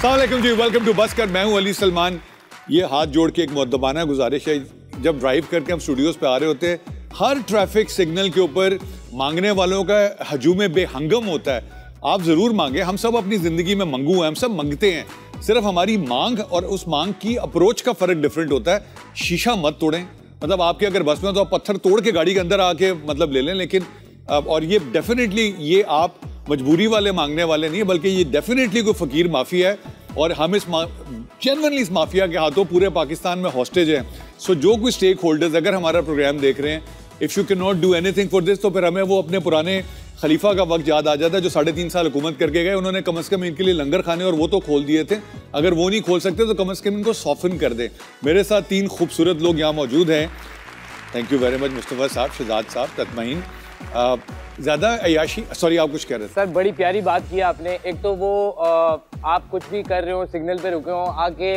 अस्सलाम वालेकुम जी, welcome to बस कर। मैं हूं अली सलमान। ये हाथ जोड़ के एक मुअद्दबाना गुजारिश है, जब ड्राइव करके हम स्टूडियोज पे आ रहे होते हैं, हर ट्रैफिक सिग्नल के ऊपर मांगने वालों का हजूम बेहंगम होता है। आप जरूर मांगे, हम सब अपनी जिंदगी में मंगू हैं, हम सब मांगते हैं, सिर्फ हमारी मांग और उस मांग की अप्रोच का फर्क डिफरेंट होता है। शीशा मत तोड़ें, मतलब आपके अगर बस में तो आप पत्थर तोड़ के गाड़ी के अंदर आके मतलब ले लें, लेकिन और ये डेफिनेटली ये आप मजबूरी वाले मांगने वाले नहीं है, बल्कि ये डेफिनेटली कोई फकीर माफिया है और हम इस जेन्युइनली इस माफिया के हाथों पूरे पाकिस्तान में हॉस्टेज हैं। सो जो कोई स्टेक होल्डर्स अगर हमारा प्रोग्राम देख रहे हैं, if you can not do anything for this, तो फिर हमें वो अपने पुराने खलीफा का वक्त याद आ जाता है जो 3.5 साल हुकूमत करके गए। उन्होंने कम से कम इनके लिए लंगर खाने और वो तो खोल दिए थे, अगर वो नहीं खोल सकते तो कम से कम इनको सॉफन कर दे। मेरे साथ 3 खूबसूरत लोग यहाँ मौजूद हैं। Thank you very much Mustafa साहब, शहजाद साहब, ततमईन। ज़्यादा अयाशी, सॉरी आप कुछ कह रहे थे सर। बड़ी प्यारी बात की आपने। एक तो वो आप कुछ भी कर रहे हो, सिग्नल पे रुके हो, आके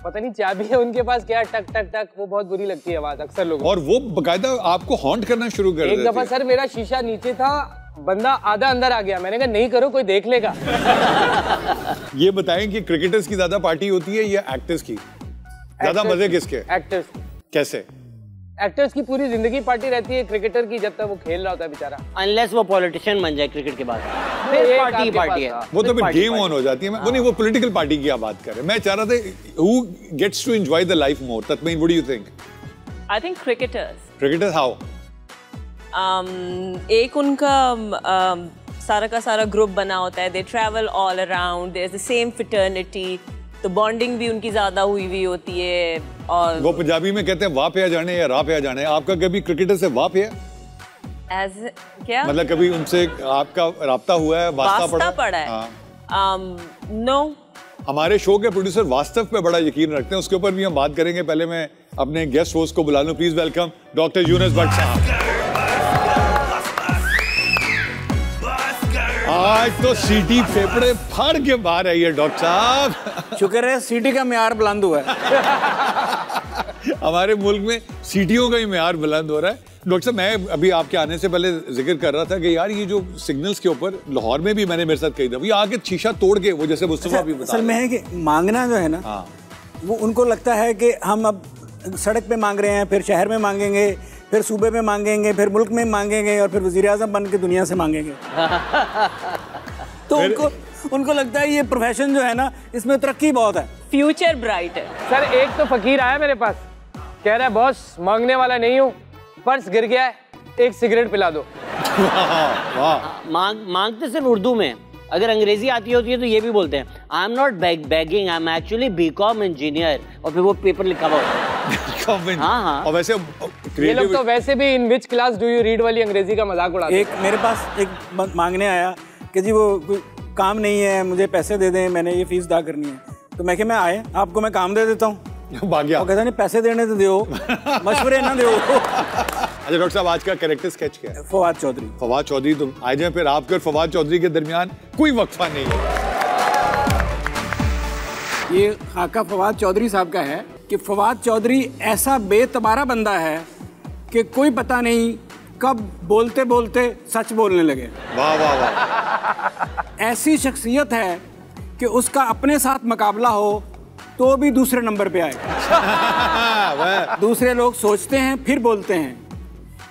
पता नहीं चाबी है उनके पास क्या, टक टक टक, वो बहुत बुरी लगती है आवाज अक्सर लोगों, और वो बकायदा आपको हॉन्ट करना शुरू कर देती है। एक दफा सर मेरा शीशा नीचे था, बंदा आधा अंदर आ गया, मैंने कहा नहीं करो, कोई देख लेगा। ये बताएं कि क्रिकेटर्स की ज्यादा पार्टी होती है या एक्टर्स की? ज्यादा मजे किसके? एक्टर्स। कैसे? एक्टर्स की पूरी जिंदगी पार्टी रहती है, क्रिकेटर की जब तक वो खेल रहा होता है बेचारा, अनलेस वो पॉलिटिशियन बन जाए क्रिकेट के बाद, पार्टी है वो तो फिर गेम ऑन हो जाती है। वो नहीं, वो पॉलिटिकल पार्टी की आप बात कर रहे हैं। मैं चाह रहा था who gets to enjoy the life more? तत्मीन, what do you think? I think cricketers. Cricketers how? एक उनका सारा का सारा ग्रुप बना होता है, they travel all around, there is the same fraternity, तो बॉन्डिंग भी उनकी ज्यादा हुई होती है। और वो पंजाबी में कहते हैं वाह पे आ जाने या राह पे आ जाने। आपका कभी क्रिकेटर से वाह पे है? एज क्या मतलब कभी उनसे आपका राब्ता हुआ है, वास्ता पड़ा है? नो। हमारे शो के प्रोड्यूसर वास्तव पे बड़ा यकीन रखते हैं, उसके ऊपर भी हम बात करेंगे। पहले मैं अपने गेस्ट होस्ट को बुला लूं, please welcome doctor Yunus Bhatt साहब। आज तो सीटी फेफड़े फाड़ के बाहर आई है डॉक्टर साहब। शुक्र है सीटी का म्यार बुलंद हुआ है। हमारे मुल्क में सीटियों का ही म्यार बुलंद हो रहा है। डॉक्टर साहब, मैं अभी आपके आने से पहले जिक्र कर रहा था कि यार ये जो सिग्नल्स के ऊपर लाहौर में भी मैंने मेरे साथ कही था, ये आके शीशा तोड़ के, वो जैसे मुस्तफा भी बता असल में है कि मांगना जो है ना, हाँ, वो उनको लगता है कि हम अब सड़क पे मांग रहे हैं, फिर शहर में मांगेंगे, फिर सूबे में मांगेंगे, फिर मुल्क में मांगेंगे और फिर वज़ीर आज़म बन के दुनिया से मांगेंगे। तो उनको लगता है ये प्रोफेशन जो है ना, इसमें तरक्की बहुत है, फ्यूचर ब्राइट है। सर एक तो फकीर आया मेरे पास, कह रहा है बॉस मांगने वाला नहीं हूँ, पर्स गिर गया है, एक सिगरेट पिला दो। मांगते सिर्फ उर्दू में, अगर अंग्रेजी आती होती है तो ये भी बोलते हैं I am not begging, I am actually BCom engineer, और फिर वो पेपर लिखा हुआ होता है। हाँ। और वैसे ये लोग तो वैसे भी in which class do you read वाली अंग्रेजी का मजाक उड़ाते हैं। एक मेरे पास एक मांगने आया कि जी वो कोई काम नहीं है, मुझे पैसे दे दें, मैंने ये फीस अदा करनी है। तो मैं मैं आए, आपको मैं काम दे देता हूँ। कहता नहीं पैसे देने तो दो, मशवरे ना दो। अच्छा डॉक्टर साहब, आज का कैरेक्टर स्केच क्या है? फवाद चौधरी। फवाद चौधरी, तुम आ जाए फिर। आपके और फवाद चौधरी के दरमियान कोई वक्फा नहीं है। ये खाका फवाद चौधरी साहब का है कि फवाद चौधरी ऐसा बेतबारा बंदा है कि कोई पता नहीं कब बोलते बोलते सच बोलने लगे। वाह वाह वाह। ऐसी शख्सियत है कि उसका अपने साथ मुकाबला हो तो भी दूसरे नंबर पे आए। दूसरे लोग सोचते हैं फिर बोलते हैं,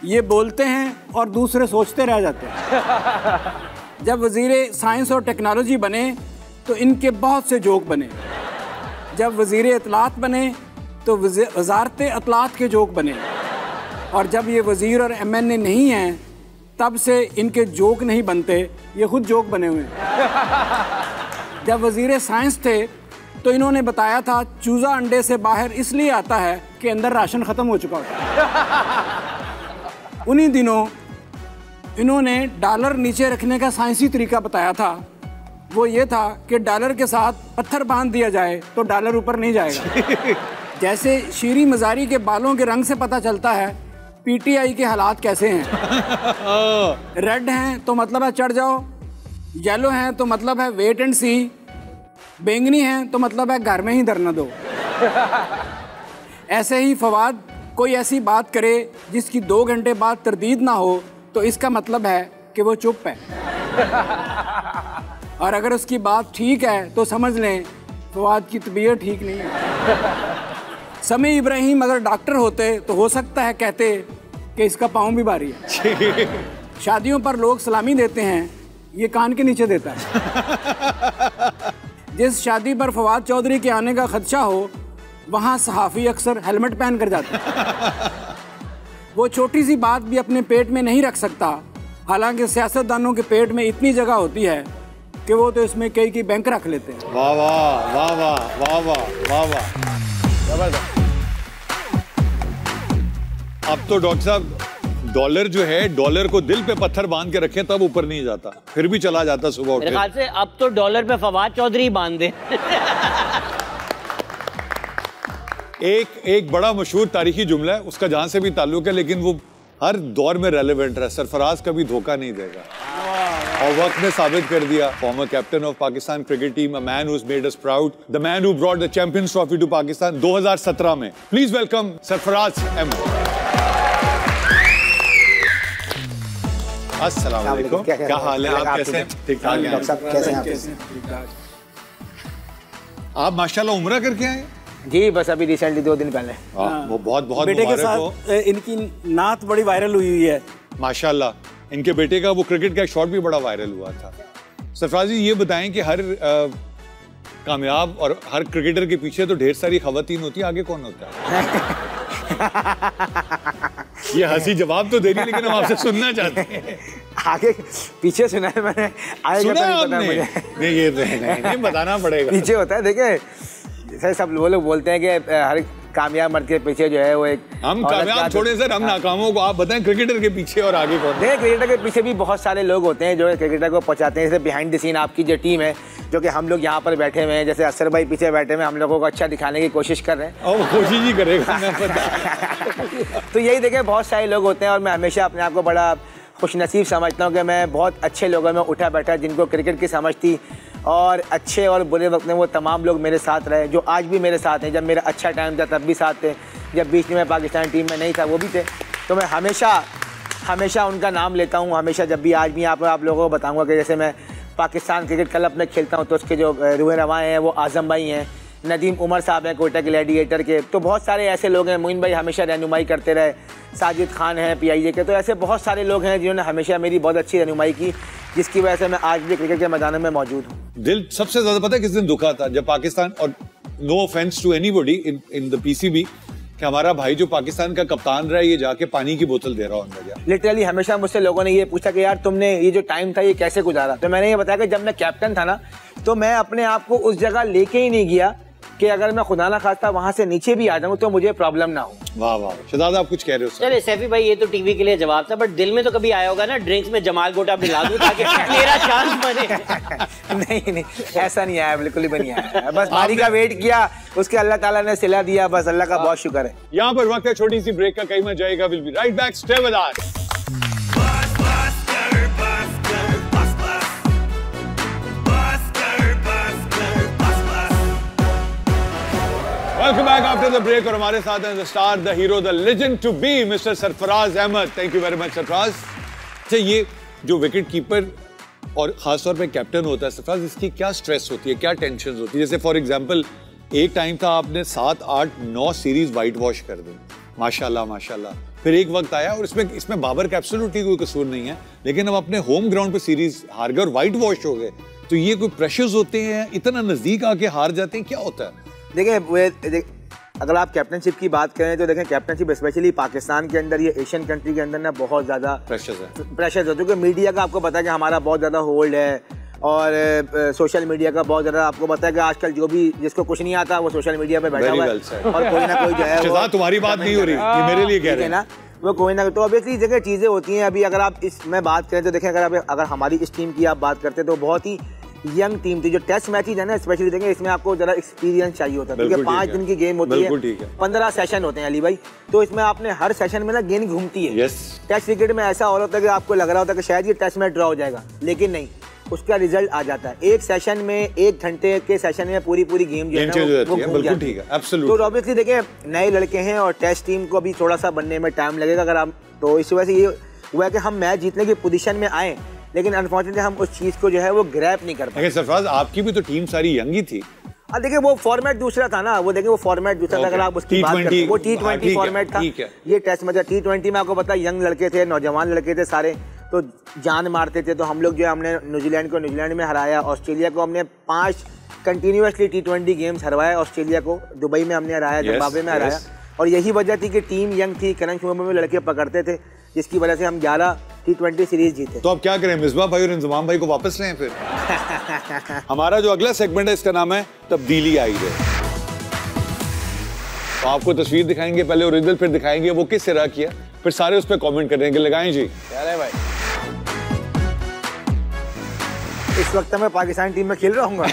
ये बोलते हैं और दूसरे सोचते रह जाते हैं। जब वज़ीर साइंस और टेक्नोलॉजी बने तो इनके बहुत से जोक बने। जब वज़ीर इत्तलात बने तो वज़ारत इत्तलात के जोक बने। और जब ये वज़ीर और MNA नहीं हैं तब से इनके जोक नहीं बनते, ये खुद जोक बने हुए हैं। जब वज़ीर साइंस थे तो इन्होंने बताया था चूज़ा अंडे से बाहर इसलिए आता है कि अंदर राशन ख़त्म हो चुका होता है। उन्हीं दिनों इन्होंने डॉलर नीचे रखने का साइंसी तरीका बताया था। वो ये था कि डॉलर के साथ पत्थर बांध दिया जाए तो डॉलर ऊपर नहीं जाएगा। जैसे शीरी मज़ारी के बालों के रंग से पता चलता है PTI के हालात कैसे हैं। रेड हैं तो मतलब है चढ़ जाओ, येलो हैं तो मतलब है वेट एंड सी, बैंगनी हैं तो मतलब है घर में ही धरना दो। ऐसे ही फवाद कोई ऐसी बात करे जिसकी 2 घंटे बाद तरदीद ना हो तो इसका मतलब है कि वो चुप है। और अगर उसकी बात ठीक है तो समझ लें फवाद की तबीयत ठीक नहीं है। समी इब्राहिम अगर डॉक्टर होते तो हो सकता है कहते कि इसका पाँव भी भारी है। शादियों पर लोग सलामी देते हैं, ये कान के नीचे देता है। जिस शादी पर फवाद चौधरी के आने का खदशा हो वहाँ सहाफ़ी अक्सर हेलमेट पहन कर जाते हैं। वो छोटी सी बात भी अपने पेट में नहीं रख सकता, हालांकि सियासतदानों के पेट में इतनी जगह होती है कि वो तो इसमें कई बैंक रख लेते हैं। वाह वाह वाह वाह वाह वाह वाह वाह, जबरदस्त। अब तो डॉक्टर साहब डॉलर जो है, डॉलर को दिल पे पत्थर बांध के रखें तब ऊपर नहीं जाता, फिर भी चला जाता सुबह उठ के। मेरे ख्याल से अब तो डॉलर पे फवाद चौधरी बांध दे। एक बड़ा मशहूर तारीखी जुमला है, उसका जहां से भी ताल्लुक है, लेकिन वो हर दौर में रेलेवेंट रहा। सरफराज कभी धोखा नहीं देगा, और वक्त ने साबित कर दिया। Former captain of Pakistan cricket team, a man who's made us proud, the man who brought the Champions Trophy to Pakistan 2017 में। Please welcome Sarfaraz Ahmed. अस्सलाम वालेकुम, क्या हाल है? आप कैसे हैं? ठीक ठाक हैं? कैसे हैं आप? माशाल्लाह उम्रा करके आए जी, बस अभी रिसेंटली 2 दिन पहले। वो बहुत बहुत बेटे के मुबारक हो। साथ इनकी नात बड़ी वायरल हुई है माशाल्लाह। इनके बेटे का वो क्रिकेट का एक शॉट भी बड़ा वायरल हुआ था। सरफराज जी ये बताएं कि हर कामयाब और हर क्रिकेटर के पीछे तो ढेर सारी खवातीन होती है, आगे कौन होता है? ये हंसी जवाब तो दे रही, लेकिन हम आपसे सुनना चाहते हैं। आगे पीछे सुना है मैंने, आगे सुना तो है नहीं पता आपने? मुझे। नहीं ये नहीं बताना पड़ेगा। पीछे होता है, देखिए सर सब वो लोग बोलते हैं कि हर कामयाब मर्द के पीछे जो है वो एक हम कामयाब छोड़े सर, हम नाकामों को आप बताएं क्रिकेटर के पीछे और आगे कौन? देखिए क्रिकेटर के पीछे भी बहुत सारे लोग होते हैं जो क्रिकेटर को पहुंचाते हैं। जैसे बिहाइंड द सीन आपकी जो टीम है, जो कि हम लोग यहाँ पर बैठे हुए हैं, जैसे असर भाई पीछे बैठे हुए हैं, हम लोगों को अच्छा दिखाने की कोशिश कर रहे हैं। और कोशिश ही करेगा, मैं पता। तो यही देखिए बहुत सारे लोग होते हैं, और मैं हमेशा अपने आप को बड़ा खुशनसीब समझता हूँ कि मैं बहुत अच्छे लोगों में उठा बैठा जिनको क्रिकेट की समझ थी, और अच्छे और बुरे वक्त में वो तमाम लोग मेरे साथ रहे, जो आज भी मेरे साथ हैं। जब मेरा अच्छा टाइम था तब भी साथ थे, जब बीच में मैं पाकिस्तान टीम में नहीं था वो भी थे। तो मैं हमेशा उनका नाम लेता हूँ। हमेशा जब भी आज भी यहाँ पर आप लोगों को बताऊँगा कि जैसे मैं पाकिस्तान क्रिकेट क्लब में खेलता हूँ तो उसके जो रूह रवाएँ हैं वो आज़म भाई हैं, नदीम उमर साहब हैं कोयटा के ग्लैडिएटर के, तो बहुत सारे ऐसे लोग हैं। मोइन भाई हमेशा रहनुमाई करते रहे, साजिद खान हैं PIA के, तो ऐसे बहुत सारे लोग हैं जिन्होंने हमेशा मेरी बहुत अच्छी रहनुमाई की, जिसकी वजह से मैं आज भी क्रिकेट के मैदानों में मौजूद हूँ। दिल सबसे ज्यादा पता है किस दिन दुखा था? जब पाकिस्तान, और no offence to anybody in the PCB, कि हमारा भाई जो पाकिस्तान का कप्तान रहा है ये जाके पानी की बोतल दे रहा हो अंदर। लिटरली हमेशा मुझसे लोगों ने ये पूछा कि यार तुमने ये जो टाइम था ये कैसे गुजारा? तो मैंने ये बताया कि जब मैं कैप्टन था ना, तो मैं अपने आप को उस जगह लेके ही नहीं गया कि अगर मैं खुदा ना खास्ता वहां से नीचे भी आ जाऊं तो मुझे प्रॉब्लम ना हो। वाह वाह, शहजाद आप कुछ कह रहे हो? चले सैफी भाई, ये तो टीवी के लिए जवाब था, बट दिल में तो कभी आया होगा ना ड्रिंक्स में जमाल गोटा मिला दूं ताकि मेरा चांस बने। नहीं ऐसा नहीं आया, बिल्कुल भी नहीं आया। बस बारी का वेट किया, उसके अल्लाह ताला ने सिला दिया, बस अल्लाह का बहुत शुक्र है। यहाँ पर वक्त है छोटी सी ब्रेक का, कहीं मत जाएगा। Will be right back, stay with us. Welcome back after the break, और हमारे साथ हैं the star, the hero, the legend to be, Mr. Sarfaraz Ahmad. Thank you very much Sarfaraz. अच्छा, ये जो विकेट कीपर और खासतौर पे कैप्टन होता है सरफराज, इसकी क्या स्ट्रेस होती है, क्या टेंशन होती है? जैसे फॉर एग्जांपल एक टाइम था आपने 7, 8, 9 सीरीज वाइट वॉश कर दी, माशाल्लाह माशाल्लाह। फिर एक वक्त आया, और इसमें बाबर का एब्सोल्युटली कोई कसूर नहीं है, लेकिन अब अपने होम ग्राउंड पे सीरीज हार गए और वाइट वॉश हो गए, तो ये कोई प्रेशर्स होते हैं, इतना नजदीक आके हार जाते हैं, क्या होता है? देखिए अगर आप कैप्टनशिप की बात करें तो देखें कैप्टनशिप स्पेशली पाकिस्तान के अंदर, ये एशियन कंट्री के अंदर ना बहुत ज़्यादा प्रेशर्स है, क्योंकि मीडिया का आपको पता है कि हमारा बहुत ज़्यादा होल्ड है, और सोशल मीडिया का बहुत ज़्यादा आपको पता है कि आजकल जो भी जिसको कुछ नहीं आता वो सोशल मीडिया पे बैठा हुआ है, और कोई ना कोई जो है वो तुम्हारी बात नहीं हो रही, ये मेरे लिए कह रहे हैं ना, वो कोई ना, तो ऑब्वियसली जगह चीज़ें होती हैं। अभी अगर आप इसमें बात करें तो देखें, अगर हमारी इस टीम की आप बात करते तो बहुत ही यंग टीम थी। जो टेस्ट मैचेज है ना स्पेशली देखें, इसमें आपको जरा एक्सपीरियंस चाहिए होता है, क्योंकि 5 दिन की गेम होती है, 15 सेशन होते हैं अली भाई, तो इसमें आपने हर सेशन में ना गेंद घूमती है। टेस्ट क्रिकेट में ऐसा और होता है कि आपको लग रहा होता है कि शायद ये टेस्ट मैच ड्रॉ हो जाएगा, लेकिन नहीं, उसका रिजल्ट आ जाता है। एक सेशन में, 1 घंटे के सेशन में पूरी गेम जो है ना वो घूम जाती है। तो ऑब्वियसली देखिए नए लड़के हैं और टेस्ट टीम को भी थोड़ा सा बनने में टाइम लगेगा, अगर आप, तो इस वजह से ये हुआ है कि हम मैच जीतने की पोजीशन में आए, लेकिन अनफॉर्चुनेटली हम उस चीज़ को जो है वो ग्रैब नहीं कर पाए। सरफराज आपकी भी तो टीम सारी यंग ही थी, हाँ देखिए वो फॉर्मेट दूसरा था ना, वो देखिए वो फॉर्मेट दूसरा था। अगर आप उसकी बात करें वो T20 फॉर्मेट था, ये टेस्ट मैच। T20 में आपको पता है यंग लड़के थे, नौजवान लड़के थे सारे, तो जान मारते थे। तो हम लोग जो है हमने न्यूजीलैंड को न्यूजीलैंड में हराया, ऑस्ट्रेलिया को हमने 5 कंटिन्यूसली T20 गेम्स हरवाए, ऑस्ट्रेलिया को दुबई में हमने हराया, जिम्बाब्वे में हराया। और यही वजह थी कि टीम यंग थी, करण शुमा में लड़के पकड़ते थे, जिसकी वजह से हम 11 T20 सीरीज जीते। तो अब क्या करें, मिसबा भाई और इंजमाम भाई को वापस लें फिर? हमारा जो अगला सेगमेंट है इसका नाम है तब्दीली आई है। तो आपको तस्वीर दिखाएंगे, पहले ओरिजिनल, फिर दिखाएंगे वो किस तरह किया, फिर सारे उस पर कमेंट करेंगे। लगाएं जी। अरे भाई इस वक्त मैं पाकिस्तान टीम में खेल रहा हूँ।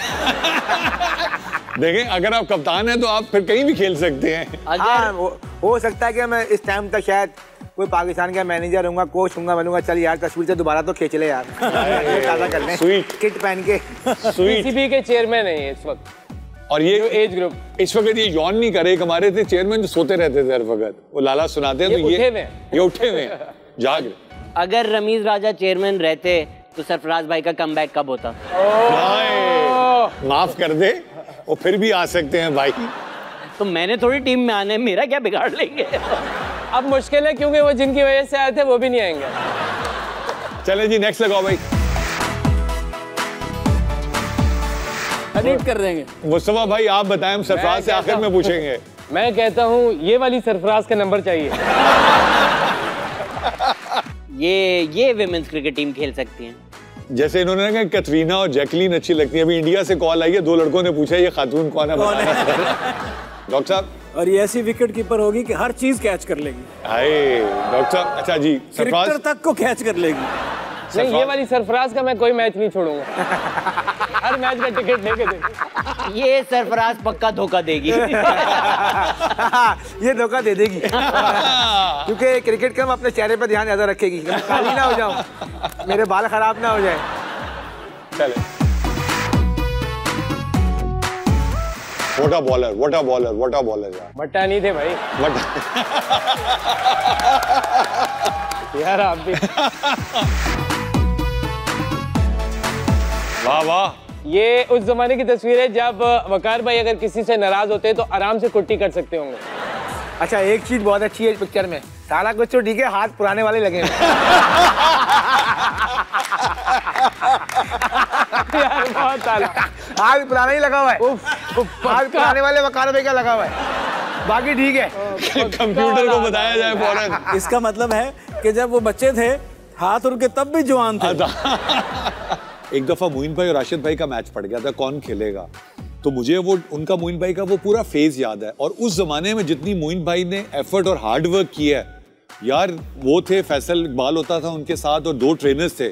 देखें, अगर आप कप्तान हैं तो आप फिर कहीं भी खेल सकते हैं। हाँ, हो सकता है कि मैं इस टाइम तक शायद कोई पाकिस्तान का मैनेजर होऊंगा, कोच होऊंगा, बनूंगा। चल यार तस्वीर से दोबारा तो खींच ले यार, ताज़ा कर लें, स्वीट किट पहन के। पीसीबी के चेयरमैन है इस वक्त, और ये एज ग्रुप इस वक्त ये यौन नहीं करे। हमारे थे चेयरमैन जो सोते रहते थे हर वक्त, वो लाला सुनाते हैं, तो ये उठे हुए जाग रहे। अगर रमीज राजा चेयरमैन रहते तो सरफराज भाई का कमबैक कब होता? माफ कर दे, वो फिर भी आ सकते हैं भाई। तो मैंने थोड़ी टीम में आने, मेरा क्या बिगाड़ लेंगे? अब मुश्किल है क्योंकि वो जिनकी वजह से आए थे वो भी नहीं आएंगे। चले जी नेक्स्ट लगाओ भाई। एडिट कर देंगे। मुस्तफा भाई आप बताएं, हम सरफराज से आखिर में पूछेंगे। मैं कहता हूँ ये वाली सरफराज का नंबर चाहिए। ये विमेंस क्रिकेट टीम खेल सकती है। जैसे इन्होंने कहा कैटरीना और जैकलीन अच्छी लगती है, अभी इंडिया से कॉल आई है, 2 लड़कों ने पूछा ये खातून कौन है? डॉक्टर साहब, और ये ऐसी विकेट कीपर होगी कि हर चीज कैच कर लेगी। हाय डॉक्टर साहब, अच्छा जी, क्रिकेटर तक को कैच कर लेगी। नहीं, ये वाली सरफराज का मैं कोई मैच नहीं छोड़ूंगा। हर मैच का टिकट लेके देंगे। ये सरफराज पक्का धोखा देगी। ये धोखा दे देगी क्योंकि क्रिकेट का हम अपने चेहरे पर ध्यान ज्यादा रखेगी, काली ना हो जाऊं, मेरे बाल खराब ना हो जाए। चले। व्हाट अ बॉलर यार। बट्टा नहीं थे भाई, यार आप भी। वाह वाह। ये उस जमाने की तस्वीर है जब वकार भाई अगर किसी से नाराज होते तो आराम से कुट्टी कर सकते होंगे। अच्छा, एक चीज बहुत अच्छी है इस पिक्चर में, सारा कुछ तो ठीक है, हाथ पुराने वाले लगे हैं। यार बहुत ताला, हाथ पुराना ही लगा हुआ है। हाथ पुराने वाले वकार भाई का लगा हुआ है, बाकी ठीक है। कंप्यूटर को बताया जाए फौरन। इसका मतलब है कि जब वो बच्चे थे हाथ उनके तब भी जवान थे। एक दफा मोइन भाई और राशिद भाई का मैच पड़ गया था, कौन खेलेगा, तो मुझे वो उनका मोइन भाई का वो पूरा फेज याद है। और उस जमाने में जितनी मोइन भाई ने एफर्ट और हार्ड वर्क किया है यार, वो थे फैसल इकबाल होता था उनके साथ और 2 ट्रेनर्स थे।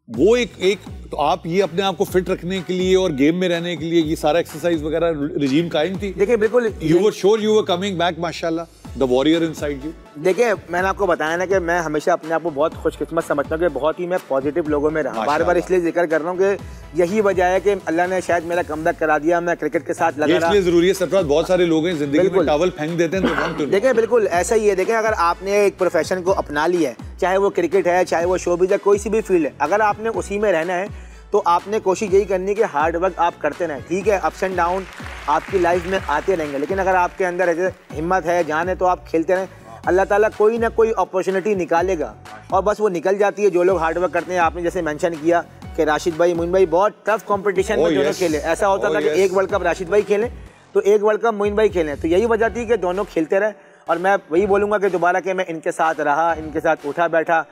वो एक तो आप ये अपने आप को फिट रखने के लिए और गेम में रहने के लिए ये सारा एक्सरसाइज वगैरह रिजीम कायम थी। देखिए बिल्कुल, you were sure you were coming back, माशाल्लाह, द वॉरियर इनसाइड यू। देखिए मैंने आपको बताया ना कि मैं हमेशा अपने आप को बहुत खुशकिस्मत समझता हूँ कि बहुत ही मैं पॉजिटिव लोगों में रहा। बार बार इसलिए जिक्र कर रहा हूँ कि यही वजह है कि अल्लाह ने शायद मेरा कमबैक करा दिया, मैं क्रिकेट के साथ लगा रहा। इसलिए जरूरी है सरफराज, बहुत सारे लोग हैं जिंदगी में टॉवल फेंक देते हैं तो देखिए बिल्कुल ऐसा ही है। देखिए अगर आपने एक प्रोफेशन को अपना लिया है, चाहे वो क्रिकेट है, चाहे वो शोबिज़ है, कोई सी भी फील्ड है, अगर आपने उसी में रहना है तो आपने कोशिश यही करनी है कि हार्ड वर्क आप करते रहें। ठीक है, अप्स एंड डाउन आपकी लाइफ में आते रहेंगे, लेकिन अगर आपके अंदर हिम्मत है, जान है, तो आप खेलते रहें। अल्लाह ताला कोई ना कोई अपॉर्चुनिटी निकालेगा और बस वो निकल जाती है। जो लोग हार्ड वर्क करते हैं, आपने जैसे मेंशन किया कि राशिद भाई, मोइन भाई बहुत टफ कंपटीशन में दोनों खेले। ऐसा होता था कि एक वर्ल्ड कप राशिद भाई खेलें तो एक वर्ल्ड कप मोइन भाई खेलें, तो यही वजह थी कि दोनों खेलते रहे। और मैं वही बोलूँगा कि दोबारा कि मैं इनके साथ रहा, इनके साथ उठा बैठा,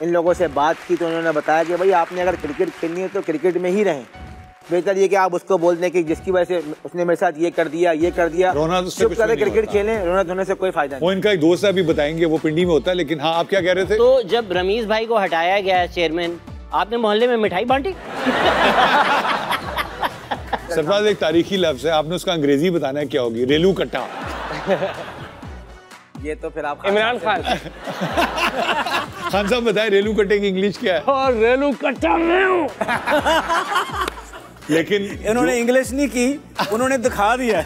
इन लोगों से बात की तो उन्होंने बताया कि भाई आपने अगर क्रिकेट खेलनी है तो क्रिकेट में ही रहें। बेहतर ये कि आप उसको बोल दें कि जिसकी वजह से उसने मेरे साथ ये कर दिया, ये कर दिया, चुप करें, क्रिकेट खेलें, रोना धोने से कोई फायदा नहीं। वो इनका एक दोस्त है, अभी बताएंगे, वो पिंडी में होता है। लेकिन हाँ, आप क्या कह रहे थे? तो जब रमीज भाई को हटाया गया चेयरमैन, आपने मोहल्ले में मिठाई बांटी? सरफराज, एक तारीखी लफ्ज है, आपने उसका अंग्रेजी बताना है, क्या होगी? रेलू कट्टा। ये तो फिर आप इमरान खान। खान साहब बताएं रेलू कट्टे की इंग्लिश क्या है? और रेलू कट्टा में हूं। लेकिन इन्होंने इंग्लिश नहीं की, उन्होंने दिखा दिया।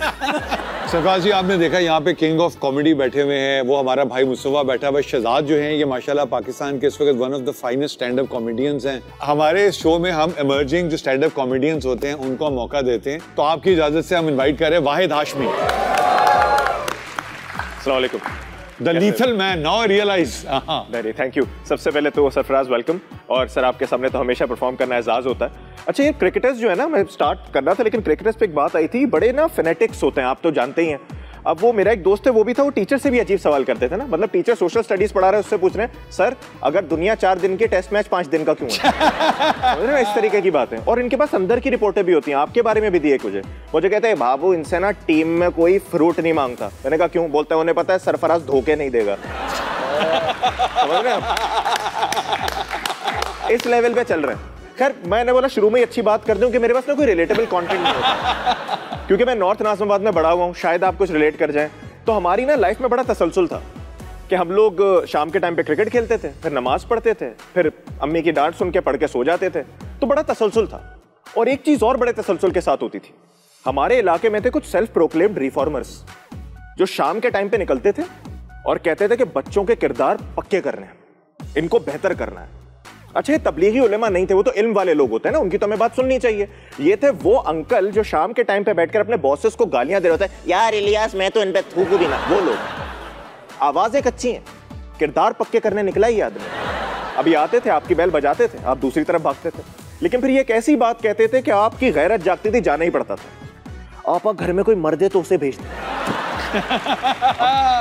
सरफराज जी, आपने देखा यहाँ पे किंग ऑफ कॉमेडी बैठे हुए हैं, वो हमारा भाई मुस्तफा बैठा हुआ है। शहजाद जो हैं ये माशाल्लाह पाकिस्तान के इस वक्त one of the finest stand up comedians हैं। हमारे शो में हम इमर्जिंग जो स्टैंड अप कॉमेडियंस होते हैं उनको हम मौका देते हैं, तो आपकी इजाजत से हम इन्वाइट कर रहे हैं वाहिद हाशमी। अस्सलाम वालेकुम। The lethal man now realise. नहीं, थैंक यू। सबसे पहले तो सरफराज वेलकम, और सर आपके सामने तो हमेशा परफॉर्म करना एजाज होता है। अच्छा, ये क्रिकेटर्स जो है ना, मैं स्टार्ट करना था लेकिन क्रिकेटर्स पे एक बात आई थी, बड़े ना फेनेटिक्स होते हैं, आप तो जानते ही हैं। अब वो मेरा एक दोस्त है, वो भी था, वो टीचर से भी अजीब सवाल करते थे ना, मतलब टीचर सोशल स्टडीज पढ़ा रहे हैं, उससे पूछ रहे हैं सर अगर दुनिया 4 दिन की टेस्ट मैच 5 दिन का क्यों है? इस तरीके की बात है। और इनके पास अंदर की रिपोर्टें भी होती हैं। आपके बारे में भी दिए मुझे कहते हैं बाबू इनसे ना टीम में कोई फ्रूट नहीं मांगता। मैंने कहा क्यों? बोलते हैं उन्हें पता है सरफराज धोखे नहीं देगा। समझ रहे हैं? इस लेवल पे चल रहे हैं। खैर, मैंने बोला शुरू में ही अच्छी बात कर दूं कि मेरे पास ना कोई रिलेटेबल कंटेंट नहीं होता, क्योंकि मैं नॉर्थ नाज़िमाबाद में बड़ा हुआ हूँ, शायद आप कुछ रिलेट कर जाएं। तो हमारी ना लाइफ में बड़ा तसलसल था कि हम लोग शाम के टाइम पे क्रिकेट खेलते थे, फिर नमाज पढ़ते थे, फिर अम्मी की डांट सुन के पढ़ के सो जाते थे, तो बड़ा तसलसल था। और एक चीज़ और बड़े तसलसल के साथ होती थी, हमारे इलाके में थे कुछ सेल्फ प्रोक्लेम्ड रिफॉर्मर्स जो शाम के टाइम पे निकलते थे और कहते थे कि बच्चों के किरदार पक्के करने हैं, इनको बेहतर करना है। अच्छा, ये तबलीगी उलेमा नहीं थे, वो तो इल्म वाले लोग होते हैं ना, उनकी तो हमें बात सुननी चाहिए। ये थे वो अंकल जो शाम के टाइम पे बैठकर अपने बॉसेस को गालियां दे रहे होते हैं, यार इलियास मैं तो इन पे थूकू भी ना। वो लोग आवाजें कच्ची हैं, किरदार पक्के करने निकला ही आदमी। अभी आते थे, आपकी बैल बजाते थे, आप दूसरी तरफ भागते थे, लेकिन फिर ये एक ऐसी बात कहते थे कि आपकी गैरत जागती थी, जाना ही पड़ता था। आप घर में कोई मर्द है तो उसे भेज दे।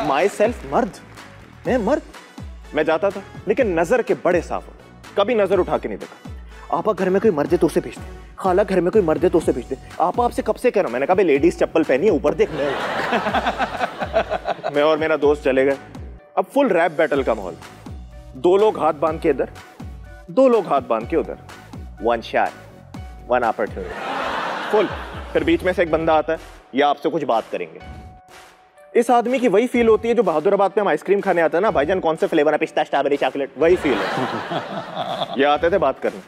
माई सेल्फ मर्द, मैं जाता था, लेकिन नजर के बड़े साफ होते, कभी नजर उठा के नहीं देखा। आपा घर में कोई मर्द है तो उसे भेज दे, खाला घर में कोई मर्द है तो उसे भेज दे। आपा आपसे कब से कह रहा हूं? मैंने कहा लेडीज चप्पल पहनी है, ऊपर देख। मैं और मेरा दोस्त चले गए। अब फुल रैप बैटल का माहौल, 2 लोग हाथ बांध के इधर, 2 लोग हाथ बांध के उधर, 1 शॉट 1 अपॉर्चुनिटी फुल। फिर बीच में से एक बंदा आता है, या आपसे कुछ बात करेंगे। इस आदमी की वही फील होती है जो बहादुराबाद पे हम आइसक्रीम खाने आते हैं ना, भाईजान कौन से फ्लेवर है, पिस्ता, स्ट्रॉबेरी, चॉकलेट, वही फील है। ये आते थे बात करने,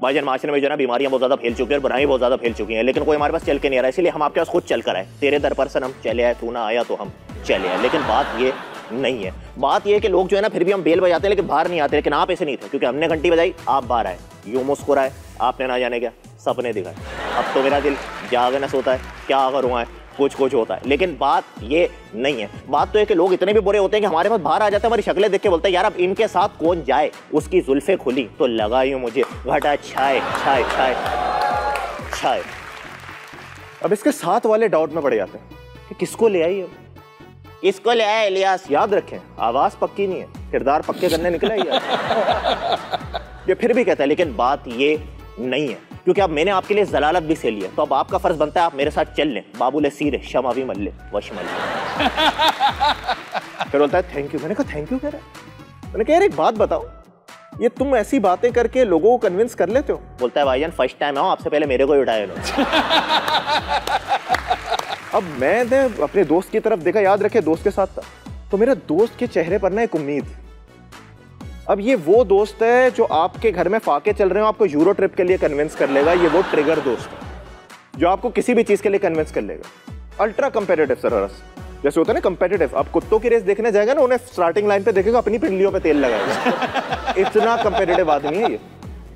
भाईजान माशरे में जो है ना बीमारियां बहुत ज्यादा फैल चुकी है और बुराई बहुत ज्यादा फैल चुकी हैं, लेकिन कोई हमारे पास चल के नहीं आ रहा है, इसलिए हम आपके पास खुद चल कर आए। तेरे दर पर सर हम चले आए, तू ना आया तो हम चले आए। लेकिन बात ये नहीं है, बात ये है कि लोग जो है ना फिर भी हम बेल बजाते हैं लेकिन बाहर नहीं आते। लेकिन आप ऐसे नहीं थे, क्योंकि हमने घंटी बजाई, आप बाहर आए, यूं मुस्कुराए, आपने ना जाने क्या सपने दिखाए। अब तो मेरा दिल जागे ना सोता है, क्या करूँगा, कुछ होता है। लेकिन बात ये नहीं है, बात तो है कि लोग इतने भी बुरे होते हैं कि हमारे पास बाहर आ जाते हैं, हमारी शक्लें देख के बोलते हैं यार अब इनके साथ कौन जाए। उसकी जुल्फे खुली तो लगा यूं मुझे घटा छाए छाए छाए छाए। अब इसके साथ वाले डाउट में पड़ जाते हैं कि किसको ले आई, इसको ले आया इलियास। याद रखें, आवाज पक्की नहीं है, किरदार पक्के करने निकला ही ये फिर भी कहता है। लेकिन बात ये नहीं है, क्योंकि अब मैंने आपके लिए जलालत भी से लिया, तो अब आपका फर्ज बनता है आप मेरे साथ चल लें। बाबूले सीरे शमा भी मल्ले वशमल। फिर बोलता है थैंक यू। मैंने कहा थैंक यू कह रहा है? मैंने कहा यार एक बात बताओ, ये तुम ऐसी बातें करके लोगों को कन्विंस कर लेते हो? बोलता है भाईजान फर्स्ट टाइम आओ, आपसे पहले मेरे को ही उठाए लो। अब मैंने अपने दोस्त की तरफ देखा, याद रखे दोस्त के साथ था, तो मेरे दोस्त के चेहरे पर ना एक उम्मीद। अब ये वो दोस्त है जो आपके घर में फाके चल रहे हो, आपको यूरो ट्रिप के लिए कन्विंस कर लेगा। ये वो ट्रिगर दोस्त है जो आपको किसी भी चीज के लिए कन्विंस कर लेगा। अल्ट्रा कंपेटिटिव सरहरस, जैसे होता है ना कंपेटिटिव। आप कुत्तों की रेस देखने जाएगा ना, उन्हें स्टार्टिंग लाइन पे देखेगा, अपनी पिंडलियों पे तेल लगाएगा। इतना कंपेटिटिव आदमी है ये,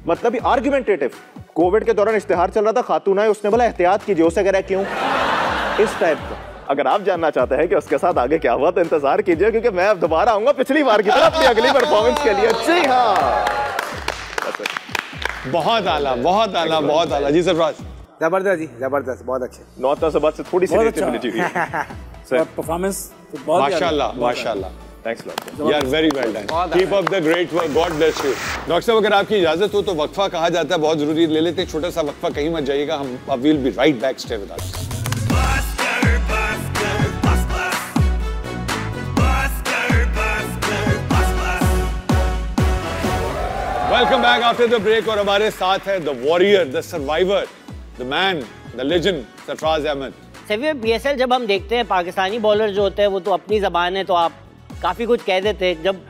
मतलब आर्गुमेंटेटिव। कोविड के दौरान इश्तिहार चल रहा था, खातून है, उसने बोला एहतियात कीजिए, उसे कह रहा है क्यों, इस टाइप का। अगर आप जानना चाहते हैं कि उसके साथ आगे क्या हुआ तो इंतजार कीजिए, क्योंकि मैं अब दोबारा आऊंगा पिछली बार की तरह अपनी अगली परफॉर्मेंस के लिए। जी हाँ, बहुत आला, बहुत आला, बहुत आला। जी सरफराज, जबरदस्त जी, जबरदस्त, बहुत अच्छे। नॉर्थ नाज़िमाबाद से थोड़ी सी रिलेटेबिलिटी हुई और परफॉर्मेंस बहुत माशाल्लाह माशाल्लाह। Thanks lot, you are very well done, keep up the great work, God bless you. Doctor साहब अगर आपकी इजाजत हो तो वक्फा कहा जाता है, बहुत जरूरी, ले लेते हैं छोटा सा वक्फा, कहीं मत जाइएगा, हम will be right back, stay with us. Welcome back after the break, और हमारे साथ है the warrior, the survivor, the man, the legend Sarfaraz Ahmed. सभी पीएसएल जब हम देखते हैं, पाकिस्तानी बॉलर जो होते हैं वो तो अपनी ज़बान है, तो आप काफ़ी कुछ कह देते हैं। जब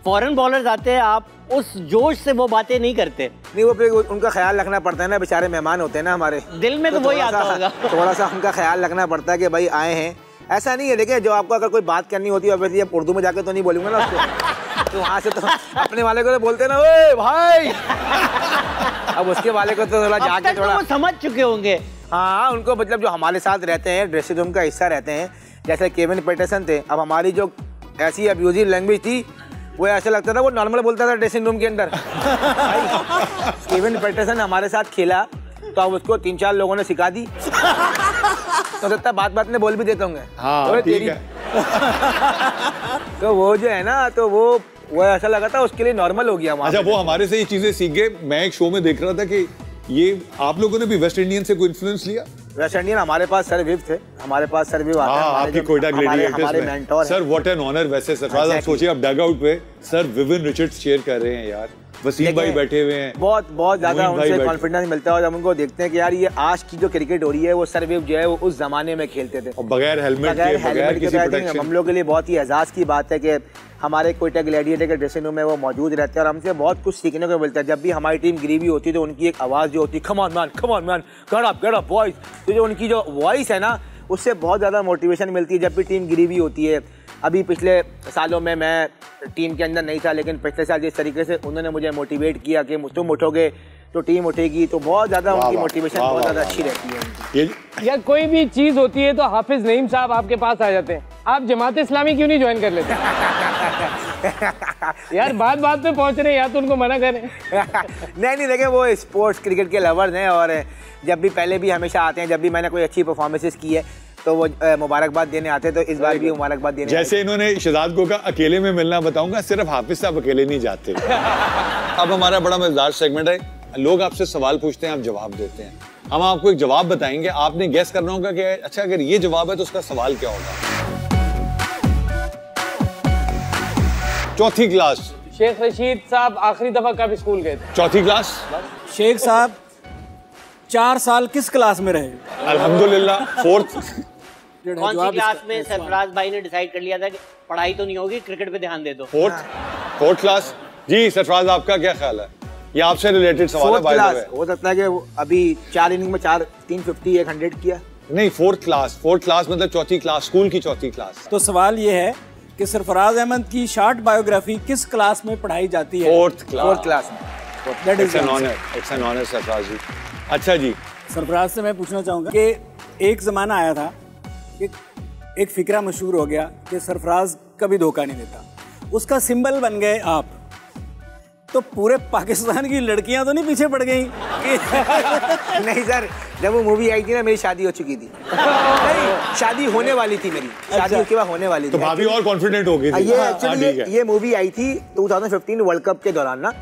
फॉरेन बॉलर्स आते हैं, आप उस जोश से वो बातें नहीं करते। नहीं, वो फिर उनका ख्याल रखना पड़ता है ना, बेचारे मेहमान होते हैं ना हमारे दिल में, तो वही आता होगा। थोड़ा सा उनका ख्याल रखना पड़ता है कि भाई आए हैं। ऐसा नहीं है, देखिए जो आपको अगर कोई बात करनी होती है, ऑब्वियसली अब उर्दू में जाके तो नहीं बोलूंगा ना उसको, तो वहाँ से तो अपने वाले को तो बोलते ना, ओए भाई। अब उसके वाले को तो थोड़ा जाके थोड़ा समझ चुके होंगे। हाँ, उनको मतलब जो हमारे साथ रहते हैं, ड्रेसिंग रूम का हिस्सा रहते हैं, जैसे केविन पीटरसन थे। अब हमारी जो ऐसी अब्यूजिव लैंग्वेज थी, वो ऐसा लगता था वो नॉर्मल बोलता था ड्रेसिंग रूम के अंदर। केविन पीटरसन हमारे साथ खेला तो अब उसको 3-4 लोगों ने सिखा दी, तो लगता बात बात में बोल भी देते होंगे। हाँ, ठीक है। तो वो जो है ना, तो वो ऐसा लगा था उसके लिए नॉर्मल हो गया। अच्छा, वो हमारे से ये चीजें सीख गए। मैं एक शो में देख रहा था कि ये आप लोगों ने भी वेस्ट इंडियन से कोई इन्फ्लुएंस लिया? वेस्ट इंडियन हमारे पास सर विव थे, हमारे पास सर विव आते हैं, आपकी कोयटा हमारे मेंटोर हैं। Sir what an honour. वैसे सरफराज, आप सोचिए आप डग आउट पे सर विविन रिचर्ड्स चेयर कर रहे हैं यार, वसीम भाई बैठे हुए हैं, बहुत ज्यादा उनसे कॉन्फिडेंस मिलता है। और जब उनको देखते हैं कि यार ये आज की जो क्रिकेट हो रही है, वो सर विव जो है वो उस जमाने में खेलते थे, और बगैर हेलमेट के, बगैर किसी प्रोटेक्शन। हम लोग के लिए बहुत ही एजाज की बात है कि हमारे कोयटा ग्लैडिएटर के ड्रेसिंग रूम में वो मौजूद रहते हैं और हमसे बहुत कुछ सीखने को मिलता है। जब भी हमारी टीम गिरी हुई होती है तो उनकी एक आवाज़ जो होती है, come on man, get up boys, तो जो उनकी जो वॉइस है ना, उससे बहुत ज़्यादा मोटिवेशन मिलती है जब भी टीम गिरी हुई होती है। अभी पिछले सालों में मैं टीम के अंदर नहीं था, लेकिन पिछले साल जिस तरीके से उन्होंने मुझे मोटिवेट किया कि तुम उठोगे तो टीम उठेगी, तो बहुत ज़्यादा उनकी मोटिवेशन बहुत ज़्यादा अच्छी रहती है। या कोई भी चीज़ होती है तो हाफिज नईम साहब आपके पास आ जाते हैं, आप जमात इस्लामी क्यों नहीं ज्वाइन कर लेते? यार बात बात पे पहुंच रहे हैं, या तो उनको मना करें। नहीं देखिए, वो स्पोर्ट्स क्रिकेट के लवर्स हैं और जब भी पहले भी हमेशा आते हैं, जब भी मैंने कोई अच्छी परफॉर्मेंसेस की है तो वो मुबारकबाद देने आते हैं, तो इस बार भी मुबारकबाद देने। जैसे इन्होंने शहजाद को कहा अकेले में मिलना, बताऊंगा सिर्फ हाफिज साहब अकेले नहीं जाते। अब हमारा बड़ा मजेदार सेगमेंट है, लोग आपसे सवाल पूछते हैं, आप जवाब देते हैं। हम आपको एक जवाब बताएंगे, आपने गेस करना होगा कि अच्छा अगर ये जवाब है तो उसका सवाल क्या होगा। चौथी क्लास। शेख रशीद साहब आखिरी दफा कब स्कूल गए थे? चौथी क्लास। शेख साहब 4 साल किस क्लास में रहे? अल्हम्दुलिल्लाह 4th। कौन सी क्लास में सरफराज भाई ने डिसाइड कर लिया था कि पढ़ाई तो नहीं होगी, क्रिकेट पे ध्यान दे दो? 4th class. जी सरफराज, आपका क्या ख्याल है? ये आपसे रिलेटेड सवाल है। 4th क्लास हो सकता है कि अभी 4 इनिंग में 350 100 किया। नहीं, 4th क्लास मतलब चौथी क्लास, स्कूल की चौथी क्लास। तो सवाल ये है कि सरफराज अहमद की शॉर्ट बायोग्राफी किस क्लास में पढ़ाई जाती है? 4th क्लास में। That is It's an honor Sarfaraz जी। अच्छा जी, सरफराज से मैं पूछना चाहूँगा कि एक ज़माना आया था कि एक फिक्रा मशहूर हो गया कि सरफराज कभी धोखा नहीं देता, उसका सिंबल बन गए आप, तो पूरे पाकिस्तान की लड़कियां तो नहीं पीछे पड़ गई? नहीं सर, जब वो मूवी आई थी ना, मेरी शादी हो चुकी थी। नहीं, शादी होने वाली थी मेरी, शादी उसके बाद होने वाली थी। तो भाभी और कॉन्फिडेंट हो गई थी। ये मूवी आई थी 2015 वर्ल्ड कप के दौरान ना,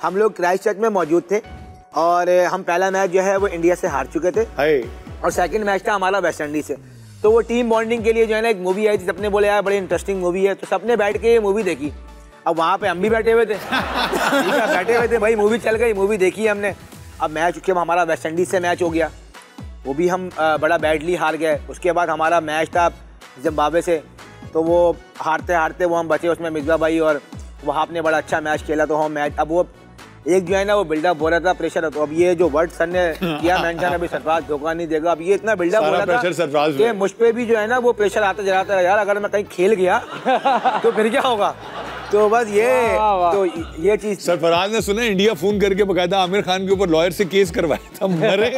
हम लोग क्राइस्टचर्च में मौजूद थे और हम पहला मैच जो है वो इंडिया से हार चुके थे और सेकंड मैच था हमारा वेस्ट इंडीज से। तो वो टीम बॉन्डिंग के लिए जो है ना एक मूवी आई थी, सबने बोले यार बड़ी इंटरेस्टिंग मूवी है, तो सबने बैठ के ये मूवी देखी। अब वहाँ पे हम भी बैठे हुए थे भाई, मूवी चल गई, मूवी देखी हमने। अब मैच जब हमारा वेस्ट इंडीज से मैच हो गया, वो भी हम बड़ा बैडली हार गए। उसके बाद हमारा मैच था जिम्बाब्वे से, तो वो हारते हारते वो हम बचे, उसमें मिर्जा भाई और वहाँ ने बड़ा अच्छा मैच खेला। तो हम मैच, अब वो एक जो है ना वो बिल्डअप हो रहा था, प्रेशर। तो अब ये जो वर्ड सर ने किया मेंशन, अभी सरफराज धोखा नहीं देगा, अब ये इतना बिल्डअप हो रहा था कि मुझ पे भी जो है ना वो प्रेशर आता जा रहा था, यार अगर मैं कहीं खेल गया तो फिर क्या होगा। तो बस ये चीज। सरफराज ने सुना इंडिया फोन करके बकायदा आमिर खान के ऊपर लॉयर से केस करवाया था, मरे।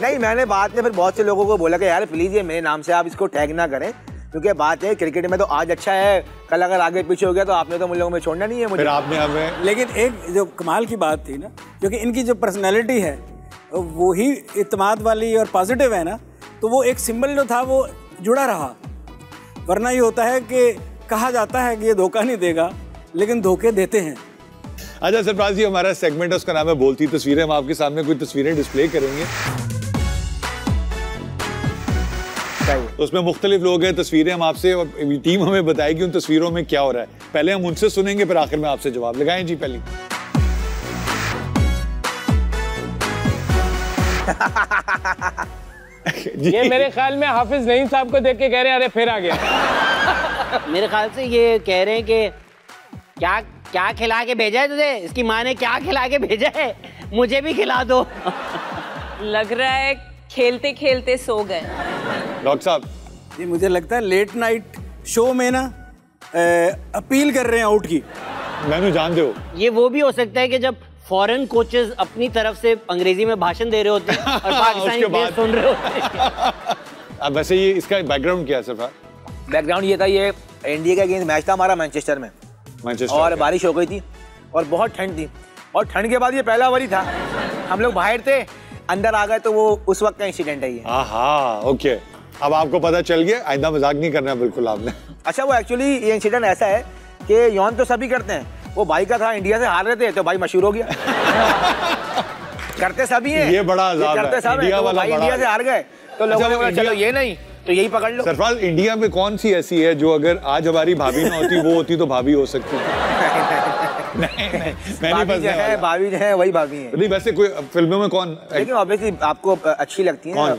नहीं, मैंने बाद में फिर बहुत से लोगों को बोला कि यार प्लीज ये मेरे नाम से आप इसको टैग ना करें, क्योंकि बात है क्रिकेट में तो आज अच्छा है, कल अगर आगे पीछे हो गया तो आपने तो मुझे लोगों में छोड़ना नहीं है मुझे। फिर आपने हमें। लेकिन एक जो कमाल की बात थी ना, क्योंकि इनकी जो पर्सनैलिटी है वो ही इत्मीनान वाली और पॉजिटिव है ना, तो वो एक सिंबल जो था वो जुड़ा रहा। वरना ये होता है कि कहा जाता है कि ये धोखा नहीं देगा, लेकिन धोखे देते हैं। अच्छा सरफराज जी, हमारा सेगमेंट है, उसका नाम है बोलती तस्वीरें। हम आपके सामने कुछ तस्वीरें डिस्प्ले करेंगे, तो उसमें मुख्तलिफ लोग हैं, तस्वीरें हम आपसे, और टीम हमें बताएगी उन तस्वीरों में क्या हो रहा है। पहले हम उनसे सुनेंगे, फिर आखिर में आपसे जवाब लगाएं। जी पहली। ये मेरे ख्याल में हाफिज नईम साहब को देख के कह रहे हैं अरे फिर आ गया। मेरे ख्याल से ये कह रहे हैं कि क्या क्या खिला के भेजा है तुझे? इसकी माँ ने क्या खिला के भेजा है? मुझे भी खिला दो। लग रहा है खेलते खेलते सो गए। डॉक्टर साहब, ये मुझे लगता है लेट नाइट शो में ना अपील कर रहे हैं आउट की। मैंने जान दो। ये वो भी हो सकता है कि जब फॉरेन कोचेस अपनी तरफ से अंग्रेजी में भाषण दे रहे होते हैं और पाकिस्तानी प्लेयर सुन रहे होते हैं। अब वैसे ये इसका बैकग्राउंड क्या है सर? बैकग्राउंड ये था, ये इंडिया का अगेंस्ट मैच था हमारा मैनचेस्टर में, और बारिश हो गई थी और बहुत ठंड थी, और ठंड के बाद ये पहला ओवर ही था, हम लोग बाहर थे, अंदर आ गए, तो वो उस वक्त का इंसिडेंट है ये। हाँ, ओके, अब आपको पता चल गया, आइंदा मजाक नहीं करना बिल्कुल आपने। अच्छा, वो एक्चुअली ये इंसिडेंट ऐसा है कि यौन तो सभी करते हैं, वो भाई का था, इंडिया से हार रहे थे तो भाई मशहूर हो गया। करते सभी हैं, ये बड़ा अजाब है, करते सब हैं, तो भाई इंडिया से हार गए तो लोगों ने बोला चलो ये नहीं तो यही पकड़ लो। सरफराज, इंडिया में कौन सी ऐसी है जो अगर आज हमारी भाभी ना होती, वो होती तो भाभी हो सकती थी? नहीं, मैं नहीं भाभी जो है, भाभी जो है वही भाभी है। नहीं, वैसे कोई फिल्मों में कौन? लेकिन ऑब्वियसली आपको अच्छी लगती है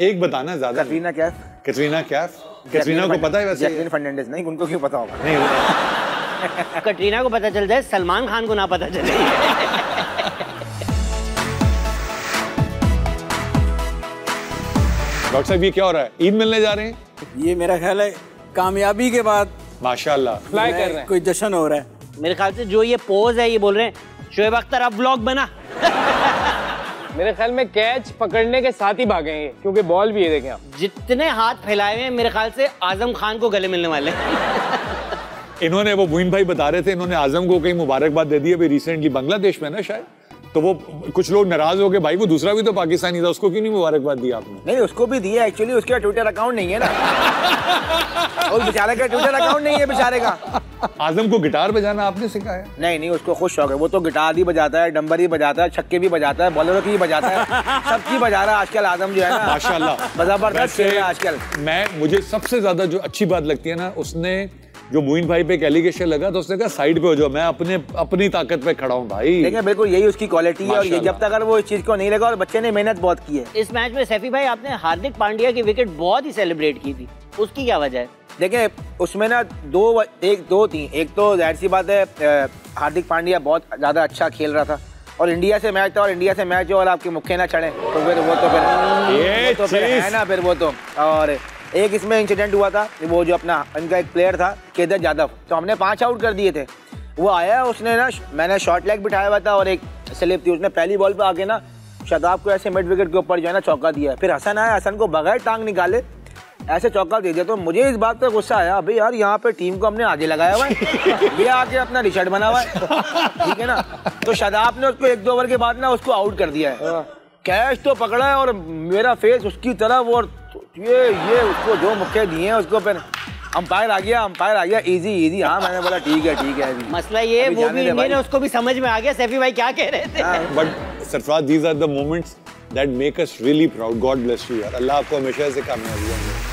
एक बताना ज्यादा। कटरीना कैफ। कटरीना कैफ? कटरीना को पता है वैसे? जैकलिन फर्नांडिस नहीं, उनको क्यों पता होगा? नहीं, कटरीना को पता चल जाए, सलमान खान को ना पता चले। डॉक्टर साहब, ये क्या हो रहा है? ईद मिलने जा रहे हैं? ये मेरा ख्याल है कामयाबी के बाद माशाल्लाह फ्लाई कर रहे हैं, कोई जश्न हो रहा है। मेरे ख्याल से जो ये पोज है, ये बोल रहे हैं शोएब अख्तर अब व्लॉग बना। मेरे ख्याल में कैच पकड़ने के साथ ही भागेंगे, क्योंकि बॉल भी है, देखें आप। जितने हाथ फैलाए हुए हैं, मेरे ख्याल से आजम खान को गले मिलने वाले। इन्होंने, वो मोइन भाई बता रहे थे, इन्होंने आजम को कहीं मुबारकबाद दे दी अभी रिसेंटली, बांग्लादेश में ना शायद, तो वो कुछ लोग नाराज हो गए, भाई वो दूसरा भी तो पाकिस्तानी था, उसको क्यों नहीं मुबारकबाद दी आपने? नहीं, उसको भी दिया, एक्चुअली उसका ट्विटर अकाउंट नहीं है ना। उस बेचारे का ट्विटर अकाउंट नहीं है बेचारे का। आजम को गिटार बजाना आपने सिखाया? नहीं नहीं, उसको खुद शौक है, वो तो गिटार भी बजाता है, डंबर भी बजाता है, छक्के भी बजाता है, बॉलरों की भी बजाता है, सबकी बजा रहा है आजकल आजम जो है ना, माशाल्लाह जबरदस्त खेल रहा है आजकल। मुझे सबसे ज्यादा जो अच्छी बात लगती है ना, उसने जो मोइन भाई पे एक एलिगेशन लगा तो उसने कहा साइड पे हो जाओ, मैं अपनी ताकत पे खड़ा हूँ भाई। देखिए, बिल्कुल यही उसकी क्वालिटी है, और ये जब तक अगर वो इस चीज को नहीं लगा, और बच्चे ने मेहनत बहुत की है। इस मैच में सैफी भाई, आपने हार्दिक पांड्या की विकेट बहुत ही सेलिब्रेट की थी, उसकी क्या वजह है? देखिए, उसमें ना दो थी। एक तो जाहिर सी बात है, हार्दिक पांड्या बहुत ज्यादा अच्छा खेल रहा था, और इंडिया से मैच था, और इंडिया से मैच हो और आपके मुक्के ना चढ़े तो फिर वो तो फिर है ना, फिर वो तो। और एक इसमें इंसिडेंट हुआ था, वो जो अपना इनका एक प्लेयर था केदार यादव, तो हमने 5 आउट कर दिए थे। वो आया, उसने ना, मैंने शॉर्ट लेग बिठाया हुआ था और एक स्लिप थी, उसने पहली बॉल पे आके ना शादाब को ऐसे मिड विकेट के ऊपर जो है ना चौका दिया। फिर हसन आया, हसन को बगैर टांग निकाले ऐसे चौका दे दिया। तो मुझे इस बात पे गुस्सा आया, अभी यार यहाँ पे टीम को हमने आगे लगाया हुआ है, ये आके अपना रिशर्ट बना हुआ है, ठीक है ना। तो शादाब ने उसको 1-2 ओवर के बाद ना उसको आउट कर दिया है। कैच तो पकड़ा है और मेरा फेस उसकी तरफ, और ये उसको जो मुक्के दिए हैं उसको, फिर अंपायर आ गया, इजी। हाँ, मैंने बोला ठीक है। मसला ये, वो भी इंडियन है, उसको भी समझ में आ गया सैफी भाई क्या कह रहे थे। But Sarfaraz, these are the moments that make us really proud. God bless you यार, अल्लाह आपको हमेशा से कामयाबी दें।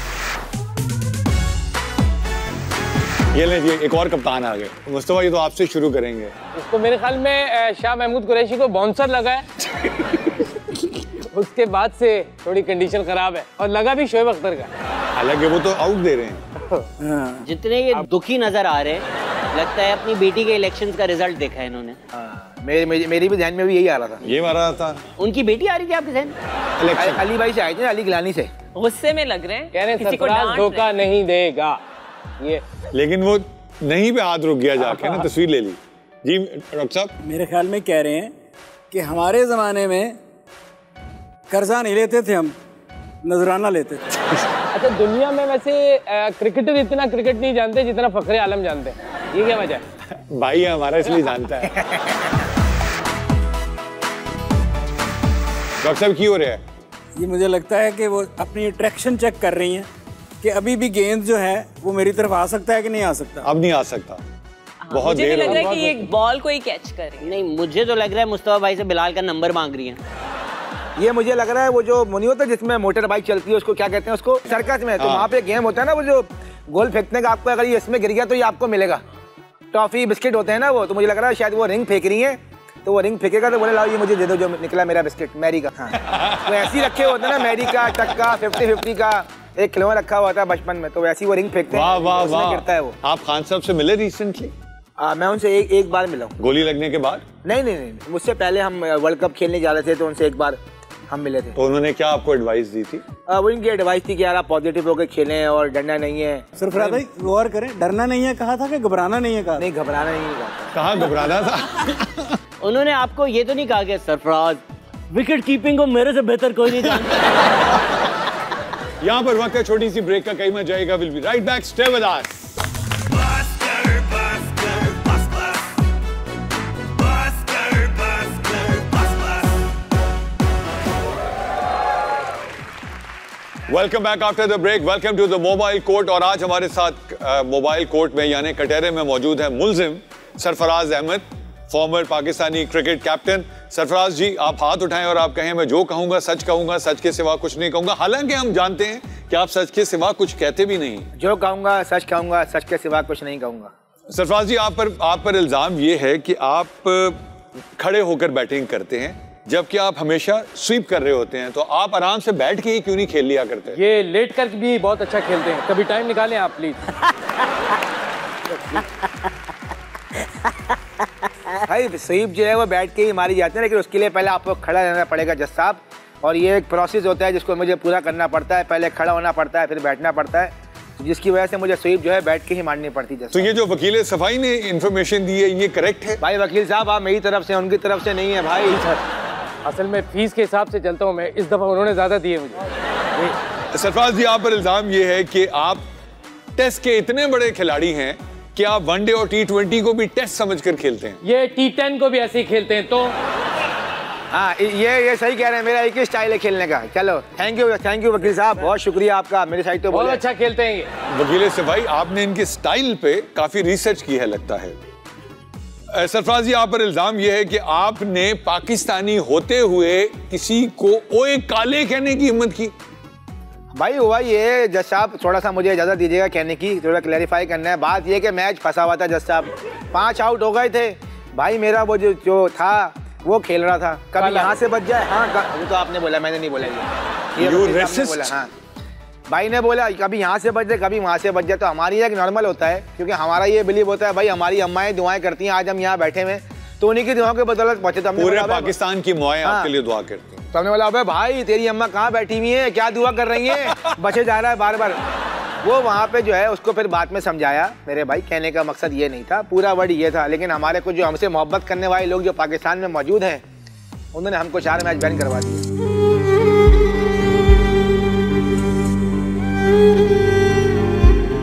ये लीजिए, एक और कप्तान आ गए। मुस्तफा, ये तो आपसे शुरू करेंगे। इसको मेरे ख्याल में शाह महमूद कुरैशी को बाउंसर लगा है। उसके बाद से थोड़ी कंडीशन खराब है, और लगा भी शोएब अख्तर का। हालांकि वो तो आउट दे रहे हैं। जितने ये दुखी नजर आ रहे हैं, लगता है अपनी बेटी के इलेक्शंस का रिजल्ट देखा है इन्होंने। मेरी भी ध्यान में भी यही आ रहा था। ये मारा था। उनकी बेटी आ रही थी आपके ध्यान? अली भाई से आए थे, अली गिलानी से। गुस्से में लग रहे हैं, कह रहे हैं सरफराज धोखा नहीं देगा ये, लेकिन वो नहीं पे हाथ रुक गया जाके ना, तस्वीर ले ली। जी डॉक्टर साहब, मेरे ख्याल में कह रहे हैं कि हमारे ज़माने में कर्जा नहीं लेते थे, हम नजराना लेते थे। अच्छा, दुनिया में वैसे क्रिकेटर इतना क्रिकेट नहीं जानते जितना फखरे आलम जानते हैं, ये क्या वजह है? भाई है हमारा, इसलिए जानता है। डॉक्टर साहब, की हो रहा है? ये मुझे लगता है कि वो अपनी अट्रैक्शन चेक कर रही हैं कि अभी भी गेंद जो है वो मेरी तरफ आ सकता है कि नहीं आ सकता। अब नहीं आ सकता, बहुत मुझे देर लग रहा है कि एक बॉल को ही कैच करे। नहीं, मुझे तो लग रहा है मुस्तफा भाई से बिलाल का नंबर मांग रही है। ये मुझे लग रहा है वो जो नहीं होता जिसमें मोटर बाइक चलती है, उसको क्या कहते हैं, उसको सर्कस में, तो वहाँ पे गेम होता है ना, वो जो गोल फेंकने का, आपको अगर ये इसमें गिर गया तो ये आपको मिलेगा, टॉफी बिस्किट होते हैं ना वो। तो मुझे लग रहा है शायद वो रिंग फेंक रही है, तो वो रिंग फेंकेगा तो बोले लाओ ये मुझे दे दो जो निकला मेरा बिस्किट, मैरी का। हाँ, तो ऐसे ही रखे होते हैं ना, मैरी का, टक्का, 50-50 का एक खिलौना रखा हुआ था बचपन में, तो वैसी वो रिंग फेंकते हैं, वाह वाह वाह, गिरता है वो। आप खान साहब से मिले रिसेंटली? मैं उनसे एक बार मिला हूँ। गोली लगने के बाद? नहीं, मुझसे पहले हम वर्ल्ड कप खेलने जा रहे थे तो उनसे एक बार हम मिले थे। तो उन्होंने क्या आपको एडवाइस दी थी? वो इनकी एडवाइस थी कि यार आप पॉजिटिव होकर खेलें और डरना नहीं है। सरफराज भाई गौर करें, डरना नहीं है कहा था कि घबराना नहीं है कहा? नहीं, घबराना नहीं कहा। कहाँ घबराना था? उन्होंने आपको ये तो नहीं कहा कि सरफराज विकेट कीपिंग को मेरे से बेहतर कोई नहीं जानता। यहाँ पर वक्त है छोटी सी ब्रेक का, कहीं मत जाएगा। Will be right back, stay with us. Welcome back after the break, welcome to the mobile court. और आज हमारे साथ मोबाइल कोर्ट में यानी कटहरे में मौजूद है मुलजिम Sarfaraz Ahmed, former Pakistani cricket captain. Sarfaraz ji, आप हाथ उठाएं और आप कहें मैं जो कहूंगा, सच के सिवा कुछ नहीं कहूंगा। हालांकि हम जानते हैं कि आप सच के सिवा कुछ कहते भी नहीं। जो कहूंगा, सच के सिवा कुछ नहीं कहूंगा। सरफराज जी, आप पर इल्जाम ये है कि आप खड़े होकर बैटिंग करते हैं जबकि आप हमेशा स्वीप कर रहे होते हैं, तो आप आराम से बैठ के ही क्यों नहीं खेल लिया करते? ये लेट कर भी बहुत अच्छा खेलते हैं, कभी टाइम निकालें आप प्लीज। भाई स्वीप जो है वो बैठ के ही मारी जाती है, लेकिन उसके लिए पहले आपको खड़ा रहना पड़ेगा जज साहब, और ये एक प्रोसेस होता है जिसको मुझे पूरा करना पड़ता है। पहले खड़ा होना पड़ता है, फिर बैठना पड़ता है, जिसकी वजह से मुझे स्वीप जो है बैठ के ही मारनी पड़ती है। तो ये जो वकील सफाई ने इंफॉर्मेशन दी है ये करेक्ट है? भाई वकील साहब, आप मेरी तरफ से, उनकी तरफ से नहीं है भाई। असल में फीस के हिसाब से चलता हूँ मैं, इस दफा उन्होंने ज्यादा दिए मुझे। सरफराज जी, आप पर इल्जाम ये है कि आप टेस्ट के इतने बड़े खिलाड़ी हैं कि आप वनडे और T20 को भी टेस्ट समझकर खेलते हैं। ये T10 को भी ऐसे ही खेलते हैं। तो हाँ, ये सही कह रहे हैं, मेरा एक ही स्टाइल है खेलने का। चलो थैंक यू वकील साहब, बहुत शुक्रिया आपका, मेरी साइड तो बहुत अच्छा खेलते हैं ये। वकील सफाई, आपने इनके स्टाइल पे काफी रिसर्च की है लगता है। सरफराज जी, आप पर इल्जाम यह है कि आपने पाकिस्तानी होते हुए किसी को ओए काले कहने की हिम्मत की। भाई हुआ ये जज साहब, थोड़ा सा मुझे इजाजत दीजिएगा कहने की, थोड़ा क्लैरिफाई करना है। बात ये कि मैच फंसा हुआ था जज साहब, 5 आउट हो गए थे। भाई मेरा वो जो था वो खेल रहा था, कभी यहाँ से बच जाए। हाँ, वो तो आपने बोला, मैंने नहीं बोला ये बोला। हाँ, भाई ने बोला कभी यहाँ से बच जाए, कभी वहाँ से बच जाए। तो हमारी एक नॉर्मल होता है, क्योंकि हमारा ये बिलीव होता है भाई हमारी अम्माएं दुआएं करती हैं। आज हम यहाँ बैठे हुए तो उन्हीं की दुआओं के बदौलत बचे। तो पूरे पाकिस्तान की माएं आपके लिए दुआ करती हैं। तो हमने बोला अबे भाई तेरी अम्मा कहाँ बैठी हुई है, क्या दुआ कर रही है, बचे जा रहा है बार बार। वो वहाँ पे जो है उसको फिर बाद में समझाया मेरे भाई, कहने का मकसद ये नहीं था, पूरा वर्ड ये था। लेकिन हमारे को जो हमसे मोहब्बत करने वाले लोग जो पाकिस्तान में मौजूद हैं, उन्होंने हमको 4 मैच बैन करवा दिए।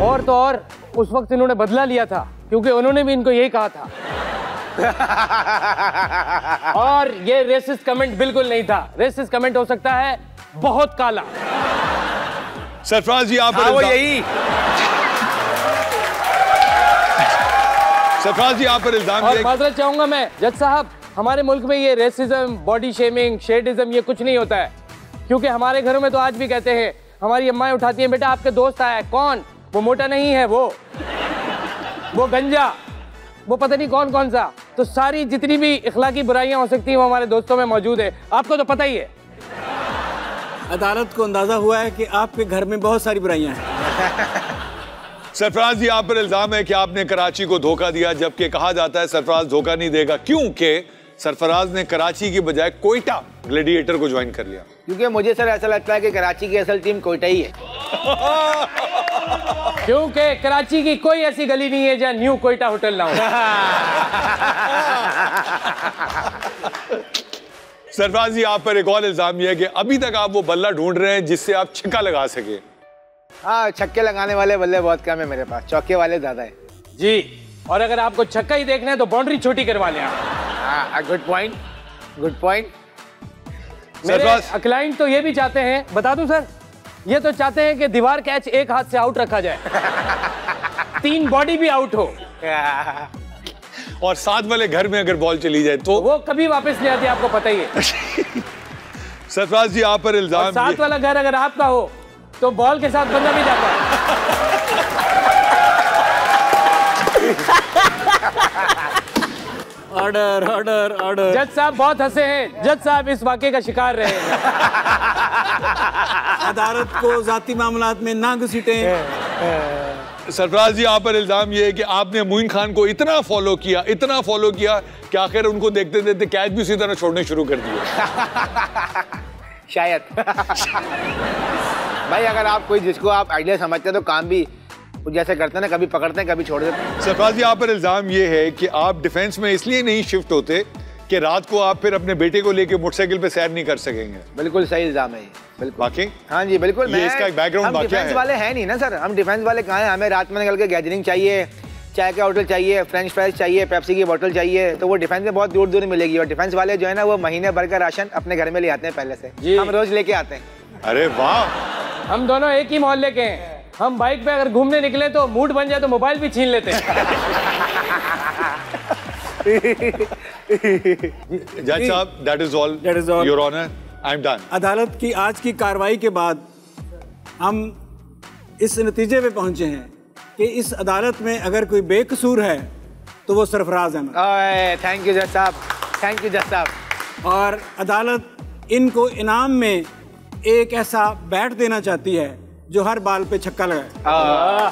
और तो और उस वक्त इन्होंने बदला लिया था, क्योंकि उन्होंने भी इनको यही कहा था। और ये रेसिस्ट कमेंट बिल्कुल नहीं था। रेसिस्ट कमेंट हो सकता है बहुत काला। सरफराज जी, आप वो यही सरफराज जी, आप पर इल्जाम और माजरत चाहूंगा मैं जज साहब, हमारे मुल्क में ये रेसिज्म, बॉडी शेमिंग, शेडिज्म ये कुछ नहीं होता है। क्योंकि हमारे घरों में तो आज भी कहते हैं, हमारी अम्माएं उठाती हैं, बेटा आपके दोस्त आया है। कौन? वो मोटा नहीं है, वो गंजा, वो पता नहीं कौन कौन सा। तो सारी जितनी भी इखलाकी बुराइयां हो सकती हैं वो हमारे दोस्तों में मौजूद है। आपको तो पता ही है। अदालत को अंदाजा हुआ है कि आपके घर में बहुत सारी बुराइयां हैं। सरफराज जी, आप पर इल्जाम है कि आपने कराची को धोखा दिया, जबकि कहा जाता है सरफराज धोखा नहीं देगा, क्योंकि सरफराज ने कराची की बजाय कोयटा ग्लैडिएटर को ज्वाइन कर लिया। क्योंकि मुझे सर ऐसा लगता है कि कराची की असल टीम कोयटा ही है। क्योंकि कराची की कोई ऐसी गली नहीं है जहाँ न्यू कोयटा होटल ना हो। सरफराज जी, आप पर एक और इल्जाम यह है कि अभी तक आप वो बल्ला ढूंढ रहे हैं जिससे आप छक्का लगा सके। हाँ, छक्के लगाने वाले बल्ले बहुत कम है मेरे पास, चौके वाले ज्यादा है जी। और अगर आपको छक्का ही देखना है तो बाउंड्री छोटी करवा लें। Good point, good point. मेरे क्लाइंट तो ये भी चाहते हैं, बता दूं सर, ये तो चाहते हैं कि दीवार कैच एक हाथ से आउट रखा जाए, 3 बॉडी भी आउट हो, और साथ वाले घर में अगर बॉल चली जाए तो वो कभी वापस नहीं आती, आपको पता ही है। सरफराज जी, आप पर इल्जाम, साथ वाला घर अगर आपका हो तो बॉल के साथ बंदा भी जाता है। Order order order. जज साहब बहुत हंसे हैं, जज साहब इस वाकये का शिकार रहे हैं। अदालत को जाती मामलात में ना घसीटें। सरफराज जी, आप पर इल्जाम ये है कि आपने मोइन खान को इतना फॉलो किया कि आखिर उनको देखते देखते कैच भी उसी तरह छोड़ने शुरू कर दिए। शायद। भाई अगर आप कोई जिसको आप आइडिया समझते हैं तो काम भी जैसे करते हैं ना, कभी पकड़ते हैं कभी छोड़ देते हैं। सरफराज जी, आप पर इल्जाम ये है कि आप डिफेंस में इसलिए नहीं शिफ्ट होते कि रात को आप फिर अपने बेटे को लेके मोटरसाइकिल पे सैर नहीं कर सकेंगे। बिल्कुल सही इल्जाम है ये, बिल्कुल। बाकी हाँ जी बिल्कुल। ये इसका बैकग्राउंड हम डिफेंस वाले हैं नहीं ना सर, हम डिफेंस वाले कहाँ हैं? हमें रात में निकल के गैदरिंग चाहिए, चाय का होटल चाहिए, फ्रेंच फ्राइज चाहिए, पेप्सी की बोतल चाहिए, तो वो डिफेंस में बहुत दूर दूर मिलेगी। और डिफेंस वाले जो है ना वो महीने भर का राशन अपने घर में ले आते हैं पहले से, हम रोज लेके आते हैं। अरे वाह, हम दोनों एक ही मोहल्ले के हैं। हम बाइक पे अगर घूमने निकले तो मूड बन जाए तो मोबाइल भी छीन लेते हैं। जज साहब, that is all your honour, I am done. अदालत की आज की कार्रवाई के बाद हम इस नतीजे पे पहुंचे हैं कि इस अदालत में अगर कोई बेकसूर है तो वो सरफराज अहमद। थैंक यू जज साहब, थैंक यू जज साहब। और अदालत इनको इनाम में एक ऐसा बैट देना चाहती है जो हर बाल पे छक्का लगाए।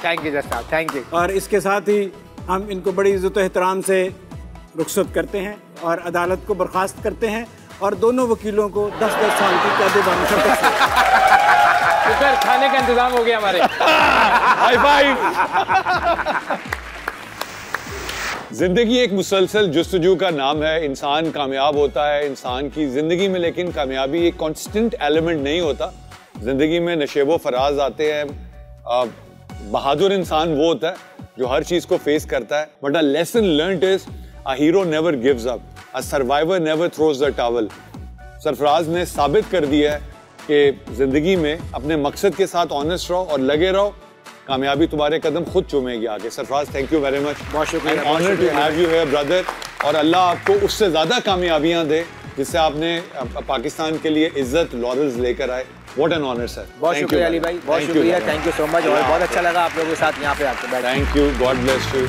थैंक यू जज साहब, थैंक यू। और इसके साथ ही हम इनको बड़ी इज्जत एहतराम से रुखसत करते हैं और अदालत को बर्खास्त करते हैं और दोनों वकीलों को 10-10 साल की कैद शुक्र खाने का इंतजाम हो गया हमारे। High five. जिंदगी एक मुसलसल जुस्तजू का नाम है। इंसान कामयाब होता है इंसान की जिंदगी में, लेकिन कामयाबी एक कांस्टेंट एलिमेंट नहीं होता। जिंदगी में नशेबो फराज आते हैं। बहादुर इंसान वो होता है जो हर चीज को फेस करता है। But a lesson learned is a hero never gives up, a survivor never throws the towel. Sarfaraz ने साबित कर दिया है कि जिंदगी में अपने मकसद के साथ ऑनेस्ट रहो और लगे रहो, कामयाबी तुम्हारे कदम खुद चूमेगी आगे। Sarfaraz, thank you very much, बहुत शुक्रिया, honour to have you here brother. और अल्लाह आपको उससे ज्यादा कामयाबियां दे जिससे आपने पाकिस्तान के लिए इज्जत लॉरेल्स लेकर आए। What an honor, sir. बहुत शुक्रिया अली भाई, बहुत शुक्रिया, थैंक यू सो मच। और बहुत अच्छा लगा आप लोगों के साथ यहाँ पे आके बैठे। Thank you, God bless you.